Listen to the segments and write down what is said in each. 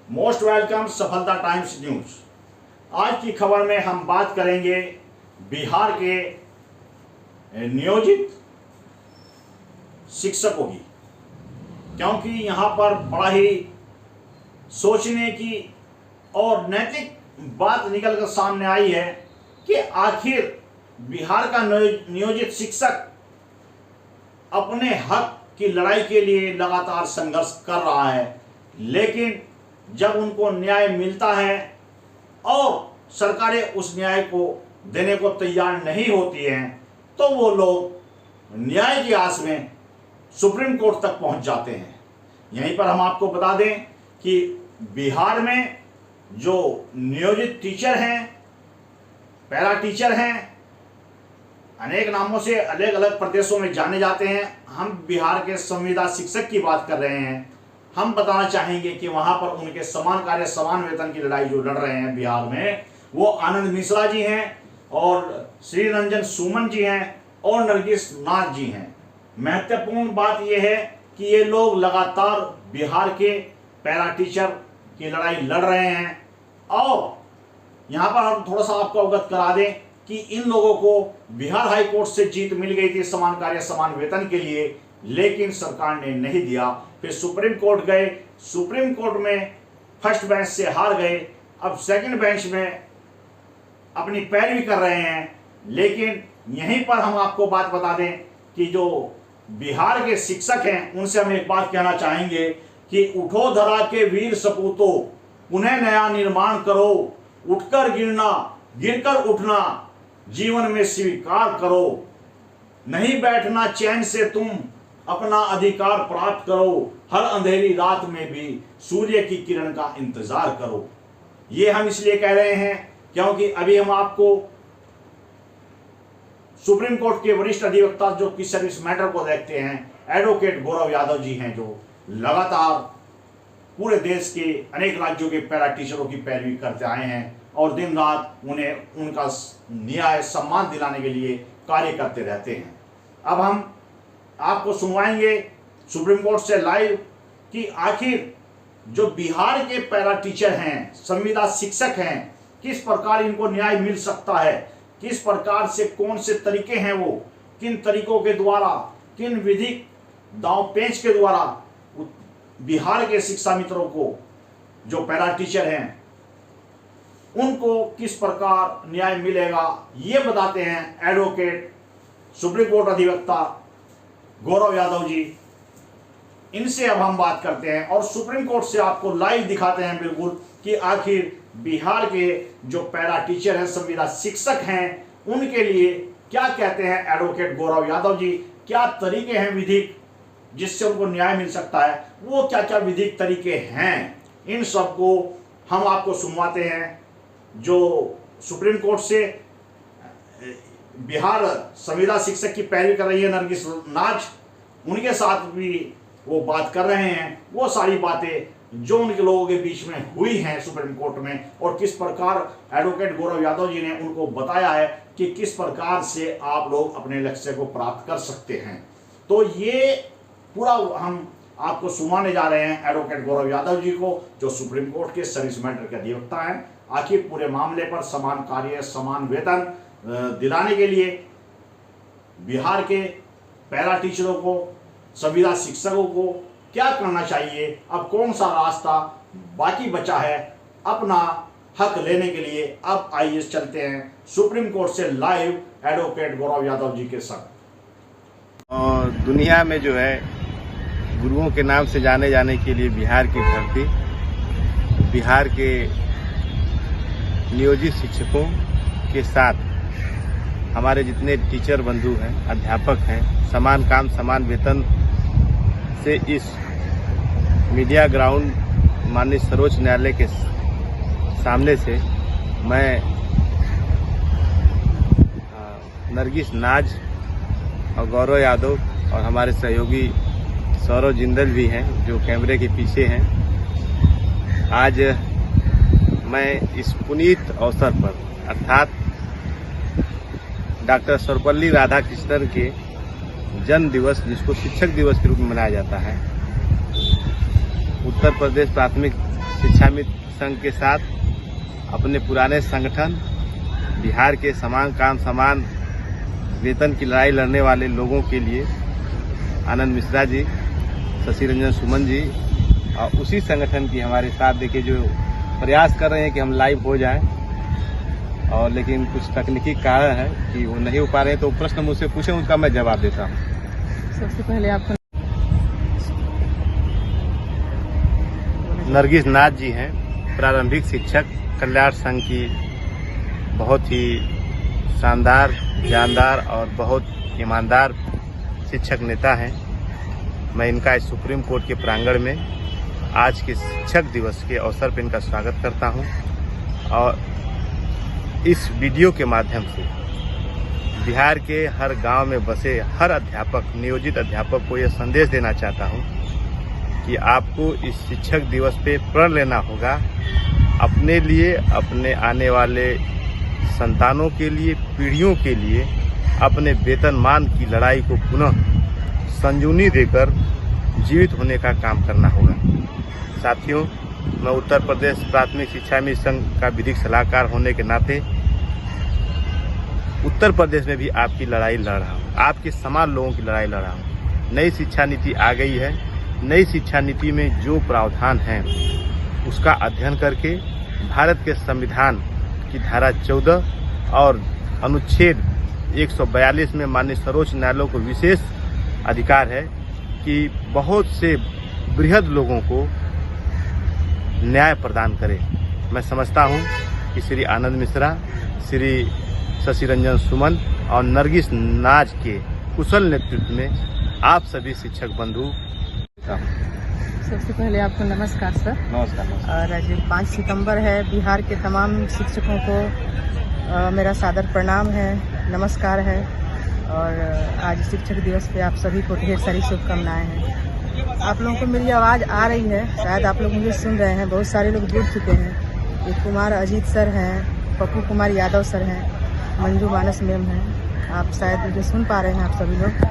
Most welcome सफलता times news. आज की खबर में हम बात करेंगे बिहार के नियोजित शिक्षकों की, क्योंकि यहाँ पर बड़ा ही सोचने की और नैतिक बात निकलकर सामने आई है कि आखिर बिहार का नियोजित शिक्षक अपने हक की लड़ाई के लिए लगातार संघर्ष कर रहा है, लेकिन जब उनको न्याय मिलता है और सरकारें उस न्याय को देने को तैयार नहीं होती हैं, तो वो लोग न्याय की आस में सुप्रीम कोर्ट तक पहुंच जाते हैं। यहीं पर हम आपको बता दें कि बिहार में जो नियोजित टीचर हैं, पैरा टीचर हैं, अनेक नामों से अलग अलग प्रदेशों में जाने जाते हैं। हम बिहार के संविदा शिक्षक की बात कर रहे हैं। हम बताना चाहेंगे कि वहां पर उनके समान कार्य समान वेतन की लड़ाई जो लड़ रहे हैं बिहार में, वो आनंद मिश्रा जी हैं और श्री रंजन सुमन जी हैं और नरगिस नाज जी हैं। महत्वपूर्ण बात यह है कि ये लोग लगातार बिहार के पैरा टीचर की लड़ाई लड़ रहे हैं। और यहाँ पर हम थोड़ा सा आपको अवगत करा दें कि इन लोगों को बिहार हाई कोर्ट से जीत मिल गई थी समान कार्य समान वेतन के लिए, लेकिन सरकार ने नहीं दिया। फिर सुप्रीम कोर्ट गए, सुप्रीम कोर्ट में फर्स्ट बेंच से हार गए, अब सेकंड बेंच में अपनी पैरवी कर रहे हैं। लेकिन यहीं पर हम आपको बात बता दें कि जो बिहार के शिक्षक हैं, उनसे हम एक बात कहना चाहेंगे कि उठो धरा के वीर सपूतों, उन्हें नया निर्माण करो, उठकर गिरना गिरकर उठना जीवन में स्वीकार करो, नहीं बैठना चैन से तुम अपना अधिकार प्राप्त करो, हर अंधेरी रात में भी सूर्य की किरण का इंतजार करो। ये हम इसलिए कह रहे हैं क्योंकि अभी हम आपको सुप्रीम कोर्ट के वरिष्ठ अधिवक्ता जो कि सर्विस मैटर को देखते हैं, एडवोकेट गौरव यादव जी हैं, जो लगातार पूरे देश के अनेक राज्यों के पैरा टीचरों की पैरवी करते आए हैं और दिन रात उन्हें उनका न्याय सम्मान दिलाने के लिए कार्य करते रहते हैं। अब हम आपको सुनवाएंगे सुप्रीम कोर्ट से लाइव कि आखिर जो बिहार के पैरा टीचर हैं, संविदा शिक्षक हैं, किस प्रकार इनको न्याय मिल सकता है, किस प्रकार से कौन से तरीके हैं, वो किन तरीकों के द्वारा, किन विधिक दांव पेंच के द्वारा बिहार के शिक्षा मित्रों को जो पैरा टीचर हैं उनको किस प्रकार न्याय मिलेगा, ये बताते हैं एडवोकेट सुप्रीम कोर्ट अधिवक्ता गौरव यादव जी। इनसे अब हम बात करते हैं और सुप्रीम कोर्ट से आपको लाइव दिखाते हैं बिल्कुल कि आखिर बिहार के जो पैरा टीचर हैं, संविदा शिक्षक हैं, उनके लिए क्या कहते हैं एडवोकेट गौरव यादव जी। क्या तरीके हैं विधिक जिससे उनको न्याय मिल सकता है, वो क्या क्या विधिक तरीके हैं, इन सब को हम आपको सुनवाते हैं। जो सुप्रीम कोर्ट से बिहार संविदा शिक्षक की पैरवी कर रही है नरगिस नाज, उनके साथ भी वो बात कर रहे हैं, वो सारी बातें जो उनके लोगों के बीच में हुई हैं सुप्रीम कोर्ट में, और किस प्रकार एडवोकेट गौरव यादव जी ने उनको बताया है कि किस प्रकार से आप लोग अपने लक्ष्य को प्राप्त कर सकते हैं। तो ये पूरा हम आपको सुनाने जा रहे हैं एडवोकेट गौरव यादव जी को, जो सुप्रीम कोर्ट के सर्विस मैटर के अधिवक्ता हैं। आखिर पूरे मामले पर समान कार्य समान वेतन दिलाने के लिए बिहार के पैरा टीचरों को, संविदा शिक्षकों को क्या करना चाहिए, अब कौन सा रास्ता बाकी बचा है अपना हक लेने के लिए। अब आइए चलते हैं सुप्रीम कोर्ट से लाइव एडवोकेट गौरव यादव जी के साथ। और दुनिया में जो है गुरुओं के नाम से जाने जाने के लिए बिहार की धरती, बिहार के नियोजित शिक्षकों के साथ हमारे जितने टीचर बंधु हैं, अध्यापक हैं, समान काम समान वेतन से इस मीडिया ग्राउंड माननीय सर्वोच्च न्यायालय के सामने से मैं नरगिस नाज और गौरव यादव और हमारे सहयोगी सौरव जिंदल भी हैं जो कैमरे के पीछे हैं। आज मैं इस पुनीत अवसर पर अर्थात डॉक्टर सर्वपल्ली राधाकृष्णन के जन्म दिवस, जिसको शिक्षक दिवस के रूप में मनाया जाता है, उत्तर प्रदेश प्राथमिक शिक्षा मित्र संघ के साथ अपने पुराने संगठन बिहार के समान काम समान वेतन की लड़ाई लड़ने वाले लोगों के लिए आनंद मिश्रा जी, शशि रंजन सुमन जी और उसी संगठन की हमारे साथ देखिए जो प्रयास कर रहे हैं कि हम लाइव हो जाएं, और लेकिन कुछ तकनीकी कारण है कि वो नहीं हो पा रहे हैं। तो प्रश्न मुझसे पूछे, उसका मैं जवाब देता हूँ। सबसे पहले आपको नरगिस नाथ जी हैं, प्रारंभिक शिक्षक कल्याण संघ की बहुत ही शानदार, जानदार और बहुत ईमानदार शिक्षक नेता हैं। मैं इनका इस सुप्रीम कोर्ट के प्रांगण में आज के शिक्षक दिवस के अवसर पर इनका स्वागत करता हूं, और इस वीडियो के माध्यम से बिहार के हर गांव में बसे हर अध्यापक, नियोजित अध्यापक को यह संदेश देना चाहता हूं कि आपको इस शिक्षक दिवस पे प्रण लेना होगा, अपने लिए, अपने आने वाले संतानों के लिए, पीढ़ियों के लिए अपने वेतनमान की लड़ाई को पुनः संजीवनी देकर जीवित होने का काम करना होगा। साथियों, मैं उत्तर प्रदेश प्राथमिक शिक्षा मित्र संघ का विधिक सलाहकार होने के नाते उत्तर प्रदेश में भी आपकी लड़ाई लड़ रहा हूँ, आपके समान लोगों की लड़ाई लड़ रहा हूँ। नई शिक्षा नीति आ गई है। नई शिक्षा नीति में जो प्रावधान हैं उसका अध्ययन करके भारत के संविधान की धारा 14 और अनुच्छेद 142 में माननीय सर्वोच्च न्यायालय को विशेष अधिकार है कि बहुत से बृहद लोगों को न्याय प्रदान करे। मैं समझता हूं कि श्री आनंद मिश्रा, श्री शशि रंजन सुमन और नरगिस नाज के कुशल नेतृत्व में आप सभी शिक्षक बंधु। सबसे पहले आपको नमस्कार सर। नमस्कार। और आज 5 सितंबर है, बिहार के तमाम शिक्षकों को मेरा सादर प्रणाम है, नमस्कार है। और आज शिक्षक दिवस पे आप सभी को ढेर सारी शुभकामनाएं हैं। आप लोगों को मेरी आवाज़ आ रही है, शायद आप लोग मुझे सुन रहे हैं। बहुत सारे लोग जुड़ चुके हैं। एक कुमार अजीत सर हैं, पप्पू कुमार यादव सर हैं, मंजू मानस मैम हैं। आप शायद मुझे सुन पा रहे हैं। आप सभी लोग,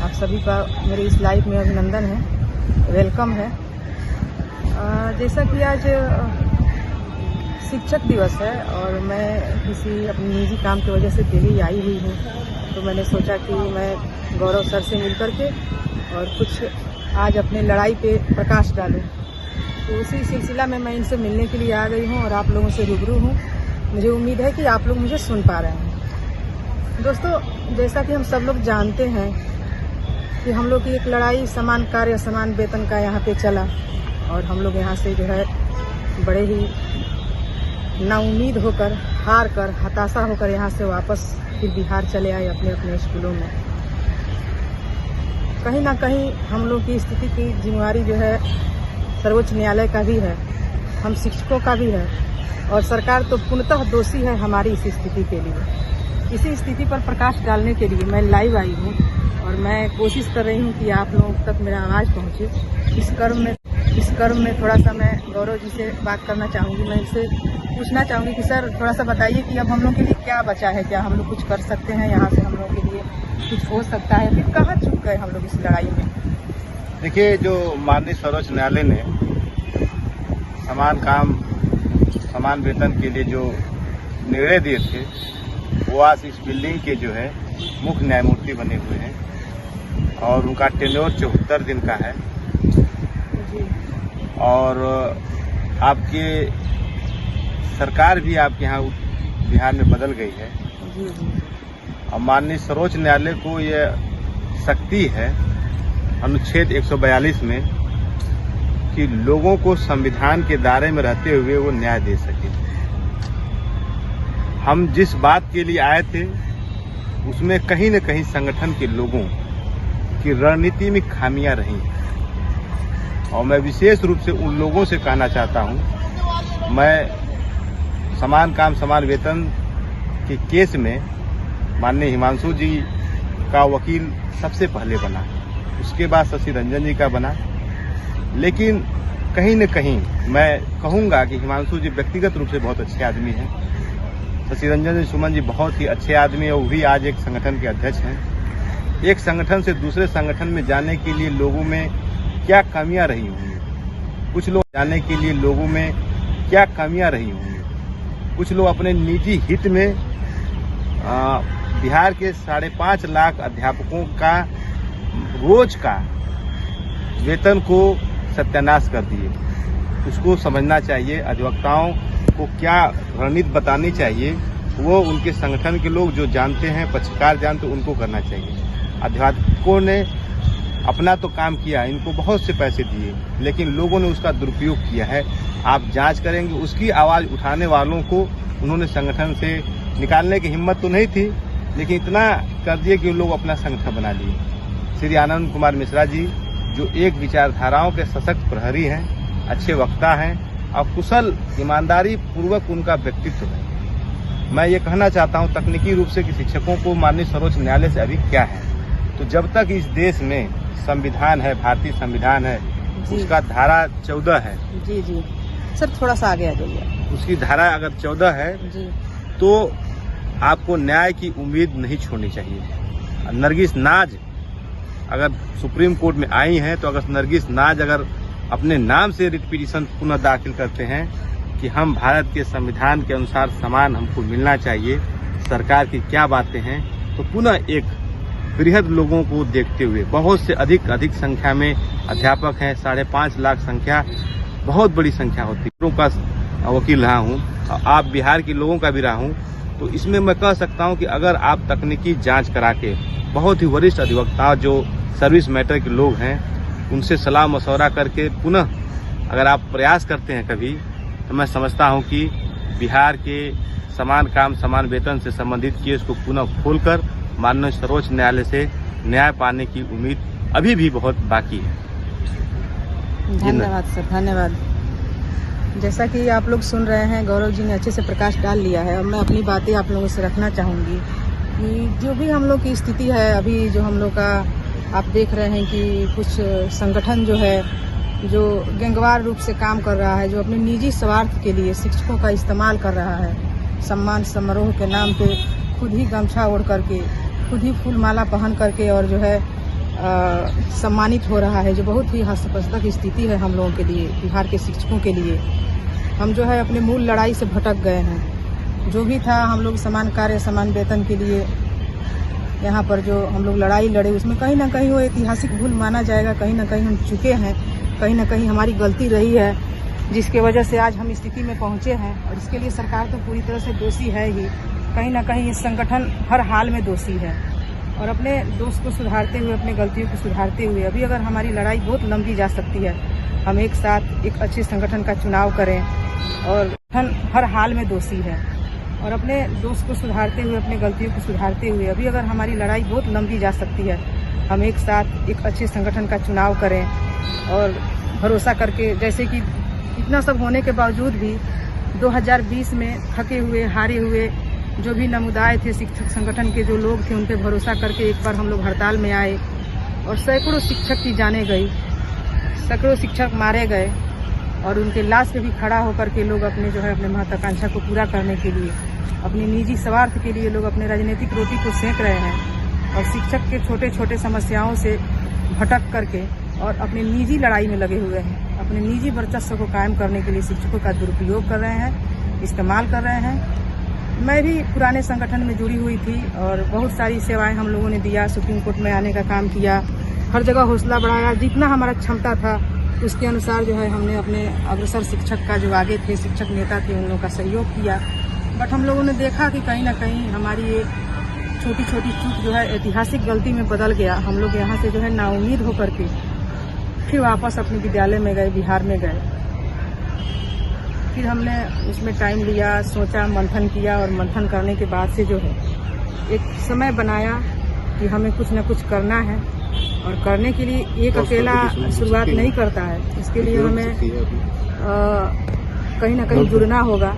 आप सभी का मेरे इस लाइव में अभिनंदन है, वेलकम है। जैसा कि आज शिक्षक दिवस है और मैं किसी अपनी निजी काम की वजह से दिल्ली आई हुई हूँ, तो मैंने सोचा कि मैं गौरव सर से मिल करके और कुछ आज अपने लड़ाई पे प्रकाश डालूं। तो उसी सिलसिला में मैं इनसे मिलने के लिए आ गई हूँ और आप लोगों से रूबरू हूँ। मुझे उम्मीद है कि आप लोग मुझे सुन पा रहे हैं। दोस्तों, जैसा कि हम सब लोग जानते हैं कि हम लोग की एक लड़ाई समान कार्य समान वेतन का यहाँ पे चला, और हम लोग यहाँ से जो है बड़े ही नाउम्मीद होकर, हार कर, हताशा होकर यहाँ से वापस फिर बिहार चले आए अपने अपने स्कूलों में। कहीं ना कहीं हम लोग की स्थिति की जिम्मेवारी जो है सर्वोच्च न्यायालय का भी है, हम शिक्षकों का भी है, और सरकार तो पूर्णतः दोषी है हमारी इस स्थिति के लिए। इसी स्थिति पर प्रकाश डालने के लिए मैं लाइव आई हूँ और मैं कोशिश कर रही हूँ कि आप लोगों तक मेरा आवाज़ पहुँचे। इस कर्म में थोड़ा सा मैं गौरव जी से बात करना चाहूँगी। मैं इनसे पूछना चाहूँगी कि सर थोड़ा सा बताइए कि अब हम लोग के लिए क्या बचा है, क्या हम लोग कुछ कर सकते हैं, यहाँ से हम लोग के लिए कुछ हो सकता है, फिर कहाँ चुक गए हम लोग इस लड़ाई में। देखिए, जो माननीय सर्वोच्च न्यायालय ने समान काम समान वेतन के लिए जो निर्णय दिए थे, वो आज इस बिल्डिंग के जो है मुख्य न्यायमूर्ति बने हुए हैं और उनका टेन्योर 74 दिन का है। और आपके सरकार भी आपके यहाँ बिहार में बदल गई है और माननीय सर्वोच्च न्यायालय को यह शक्ति है अनुच्छेद 142 में कि लोगों को संविधान के दायरे में रहते हुए वो न्याय दे सके। हम जिस बात के लिए आए थे उसमें कहीं न कहीं संगठन के लोगों की रणनीति में खामियां रही, और मैं विशेष रूप से उन लोगों से कहना चाहता हूं, मैं समान काम समान वेतन के केस में माननीय हिमांशु जी का वकील सबसे पहले बना, उसके बाद शशि रंजन जी का बना। लेकिन कहीं न कहीं मैं कहूंगा कि हिमांशु जी व्यक्तिगत रूप से बहुत अच्छे आदमी हैं, शशि रंजन सुमन जी बहुत ही अच्छे आदमी है, वो भी आज एक संगठन के अध्यक्ष हैं। एक संगठन से दूसरे संगठन में जाने के लिए लोगों में क्या कमियां रही होंगी, कुछ लोग जानने के लिए लोगों में क्या कमियां रही होंगी, कुछ लोग अपने निजी हित में बिहार के 5.5 लाख अध्यापकों का रोज का वेतन को सत्यानाश कर दिए। उसको समझना चाहिए, अधिवक्ताओं को क्या रणनीति बतानी चाहिए, वो उनके संगठन के लोग जो जानते हैं, पक्षकार जानते, उनको करना चाहिए। अध्यापकों ने अपना तो काम किया, इनको बहुत से पैसे दिए, लेकिन लोगों ने उसका दुरुपयोग किया है। आप जांच करेंगे, उसकी आवाज उठाने वालों को उन्होंने संगठन से निकालने की हिम्मत तो नहीं थी, लेकिन इतना कर दिए कि लोग अपना संगठन बना लिए। श्री आनंद कुमार मिश्रा जी जो एक विचारधाराओं के सशक्त प्रहरी हैं, अच्छे वक्ता हैं और कुशल ईमानदारी पूर्वक उनका व्यक्तित्व है। मैं ये कहना चाहता हूँ तकनीकी रूप से कि शिक्षकों को माननीय सर्वोच्च न्यायालय से अभी क्या है, तो जब तक इस देश में संविधान है, भारतीय संविधान है, उसका धारा 14 है। जी जी सर, थोड़ा सा आगे आ जाइए। उसकी धारा अगर 14 है जी, तो आपको न्याय की उम्मीद नहीं छोड़नी चाहिए। नरगिस नाज अगर सुप्रीम कोर्ट में आई हैं, तो अगर नरगिस नाज अगर अपने नाम से रिट पिटीशन पुनः दाखिल करते हैं कि हम भारत के संविधान के अनुसार समान हमको मिलना चाहिए, सरकार की क्या बातें हैं, तो पुनः एक बृहद लोगों को देखते हुए बहुत से अधिक संख्या में अध्यापक हैं, 5.5 लाख संख्या बहुत बड़ी संख्या होती है। का वकील रहा हूँ, आप बिहार के लोगों का भी रहा हूँ, तो इसमें मैं कह सकता हूँ कि अगर आप तकनीकी जांच करा के बहुत ही वरिष्ठ अधिवक्ता जो सर्विस मैटर के लोग हैं, उनसे सलाह मशवरा करके पुनः अगर आप प्रयास करते हैं कभी, तो मैं समझता हूँ कि बिहार के समान काम समान वेतन से संबंधित केस को पुनः खोलकर माननीय सर्वोच्च न्यायालय से न्याय पाने की उम्मीद अभी भी बहुत बाकी है। धन्यवाद सर, धन्यवाद। जैसा कि आप लोग सुन रहे हैं, गौरव जी ने अच्छे से प्रकाश डाल लिया है और मैं अपनी बातें आप लोगों से रखना चाहूँगी कि जो भी हम लोग की स्थिति है अभी, जो हम लोग का आप देख रहे हैं कि कुछ संगठन जो है जो गैंगवार रूप से काम कर रहा है, जो अपने निजी स्वार्थ के लिए शिक्षकों का इस्तेमाल कर रहा है, सम्मान समारोह के नाम पे खुद ही गमछा ओढ़ करके, खुद ही फूल माला पहन करके और जो है सम्मानित हो रहा है, जो बहुत ही हास्यास्पद स्थिति है हम लोगों के लिए, बिहार के शिक्षकों के लिए। हम जो है अपने मूल लड़ाई से भटक गए हैं। जो भी था, हम लोग समान कार्य समान वेतन के लिए यहाँ पर जो हम लोग लड़ाई लड़े, उसमें कहीं ना कहीं वो ऐतिहासिक भूल माना जाएगा। कहीं ना कहीं हम चुके हैं, कहीं ना कहीं हमारी गलती रही है, जिसके वजह से आज हम स्थिति में पहुँचे हैं। और इसके लिए सरकार तो पूरी तरह से दोषी है ही, कहीं ना कहीं इस संगठन हर हाल में दोषी है। और अपने दोष को सुधारते हुए, अपने गलतियों को सुधारते हुए, अभी अगर हमारी लड़ाई बहुत लंबी जा सकती है, हम एक साथ एक अच्छे संगठन का चुनाव करें। और संगठन हर हाल में दोषी है, और अपने दोष को सुधारते हुए, अपने गलतियों को सुधारते हुए, अभी अगर हमारी लड़ाई बहुत लंबी जा सकती है, हम एक साथ एक अच्छे संगठन का चुनाव करें। और भरोसा करके, जैसे कि इतना सब होने के बावजूद भी 2020 में थके हुए, हारे हुए जो भी नमुदाय थे, शिक्षक संगठन के जो लोग थे, उन पे भरोसा करके एक बार हम लोग हड़ताल में आए और सैकड़ों शिक्षक की जानें गई, सैकड़ों शिक्षक मारे गए। और उनके लाश पे भी खड़ा होकर के लोग अपने जो है अपने महत्वाकांक्षा को पूरा करने के लिए, अपने निजी स्वार्थ के लिए लोग अपने राजनीतिक रोटी को सेंक रहे हैं और शिक्षक के छोटे छोटे समस्याओं से भटक करके और अपने निजी लड़ाई में लगे हुए हैं। अपने निजी वर्चस्व को कायम करने के लिए शिक्षकों का दुरुपयोग कर रहे हैं, इस्तेमाल कर रहे हैं। मैं भी पुराने संगठन में जुड़ी हुई थी और बहुत सारी सेवाएं हम लोगों ने दिया, सुप्रीम कोर्ट में आने का काम किया, हर जगह हौसला बढ़ाया, जितना हमारा क्षमता था उसके अनुसार जो है हमने अपने अग्रसर शिक्षक का जो आगे थे, शिक्षक नेता थे, उन लोगों का सहयोग किया। बट हम लोगों ने देखा कि कहीं ना कहीं हमारी एक छोटी छोटी चूक जो है ऐतिहासिक गलती में बदल गया। हम लोग यहाँ से जो है नाउम्मीद होकर के फिर वापस अपने विद्यालय में गए, बिहार में गए। फिर हमने उसमें टाइम लिया, सोचा, मंथन किया और मंथन करने के बाद से जो है एक समय बनाया कि हमें कुछ न कुछ करना है। और करने के लिए एक अकेला शुरुआत नहीं करता है, इसके लिए हमें कहीं ना कहीं जुड़ना होगा।